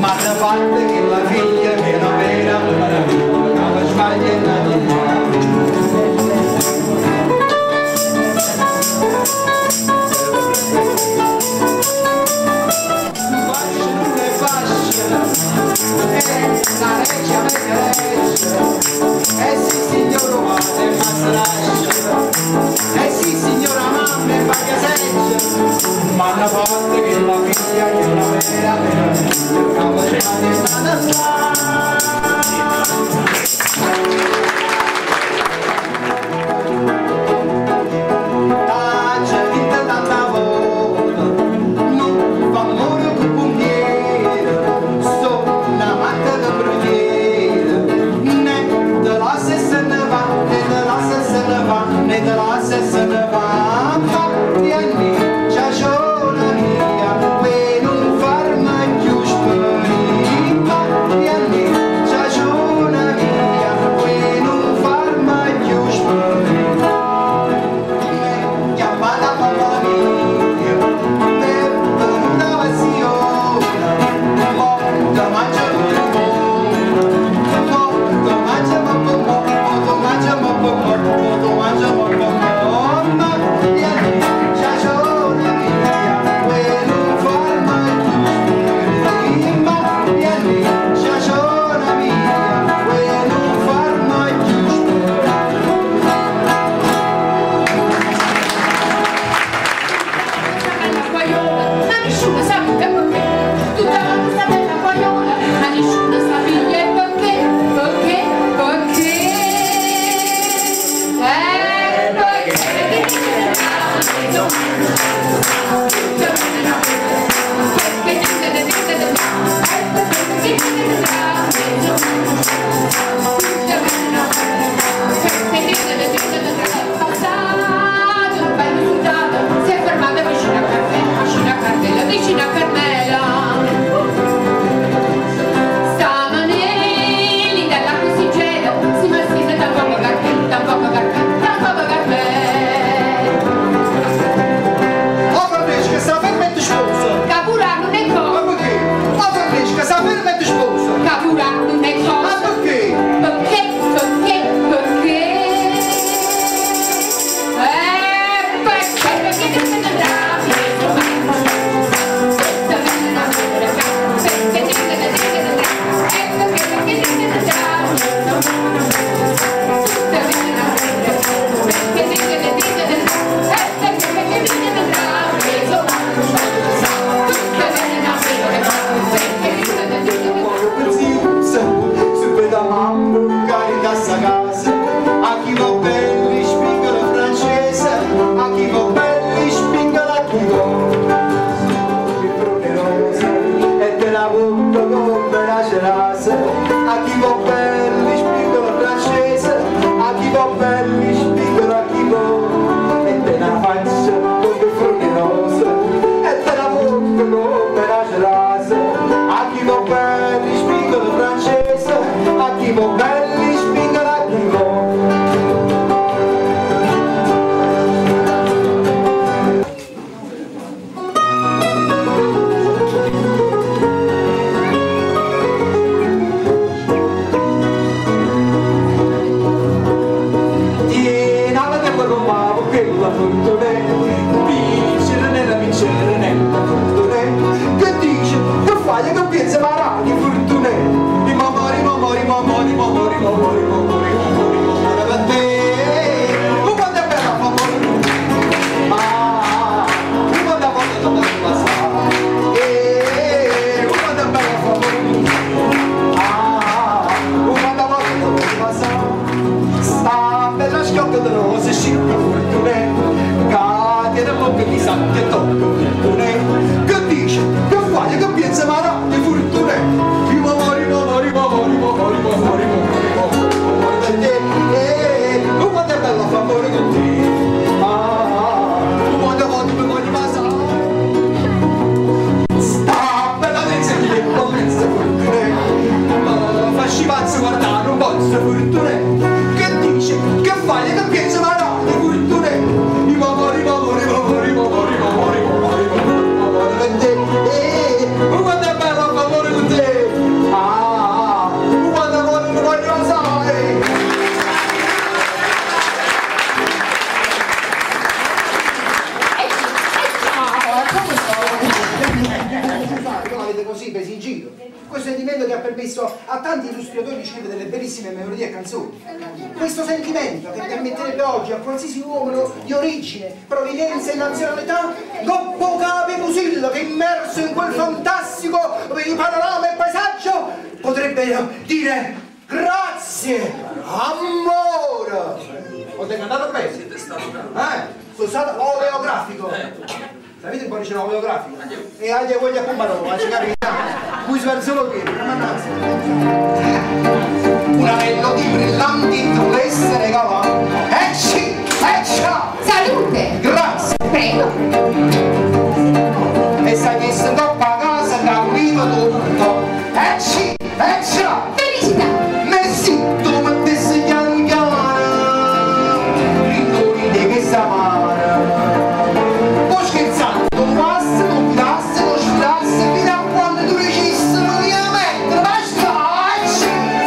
ma da parte che la figlia che non era una sbaglia e la sì signora madre ma sarà sì signora mamma e paga seggia ma una volta che la figlia che la vera veramente è stata la butto come una cerasa, a chi va belli spingono francese, a chi va belli spingono a chi va, e te la faccio come frutti rose, e te la butto come una cerasa, a chi va belli spingono francese, a chi va belli spingono a chi va. A tanti illustratori di scrivere delle bellissime melodie e canzoni. Questo sentimento che permetterebbe oggi a qualsiasi uomo di origine, provenienza e nazionalità goppo capi musillo che immerso in quel fantastico panorama e paesaggio potrebbe dire grazie, amore. Ho cantato bene? Siete stato bravo. Sono stato oleografico. Sapete quale c'è l'oleografico? E aglia voglia cumbaro, a cicare cui solo che un anello di brillanti volesse regalare. Ecci, eccia! Salute! Grazie! Prego! E sai che se troppa casa che ha unito tutto. Ecci, eccia! Felicità! Messi, tu mettessi piano piano l'intorno che si amara. Poi scherzando, non passa, non fidasse, non sfidasse, fino a quando tu regissi non mi ammettere, basta!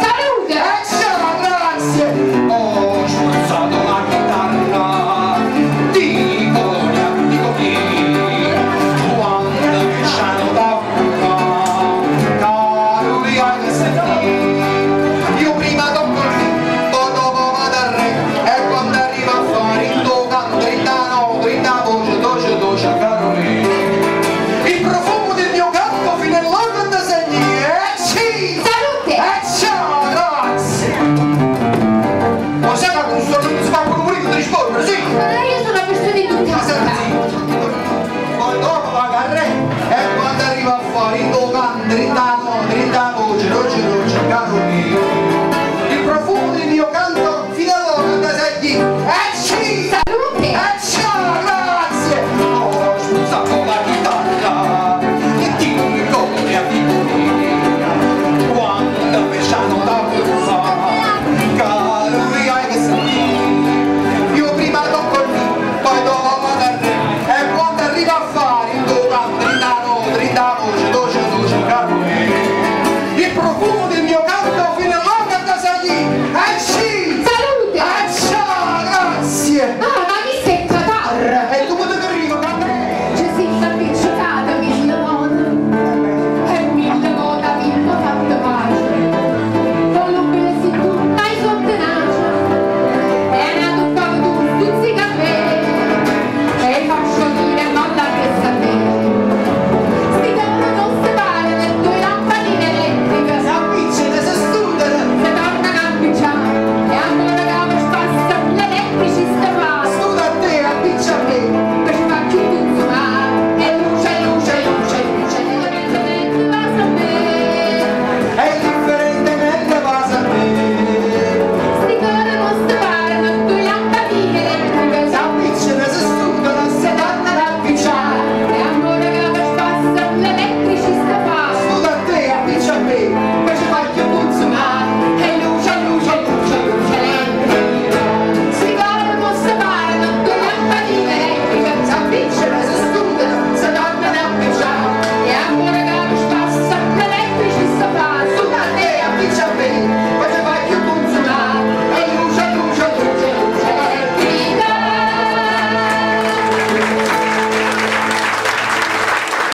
Salute! Grazie! Ho spuzzato la chitarra, dico chi, quando mi c'hanno da fuoco, caro vi hai che sentire. Io prima tocco il film, poi dopo vado al re, e quando arrivo a fare il tuo canto, grinda no, grinda voce, doce, caro me. Il profumo del mio canto fino all'organo da segni, sì! Salute! Ciao, grazie! Ma sai che con sto non si fa pure di rispondere, sì? Io sono una persona educata. Poi dopo va al re e quando arriva a fare il tuo canto, grinda voce, doce, caro mio. Il profumo del mio canto fino all'organo da segni, sì! Salute! Ciao, grazie! Ho spuzzato la chitarra e ti come a figurina quando mi c'hanno da fuoco, caro mi hai che sentire. Io prima tocco il film, poi dopo vado al re, e quando arrivo a fare il tuo canto, grinda voce, doce, caro me. Il profumo del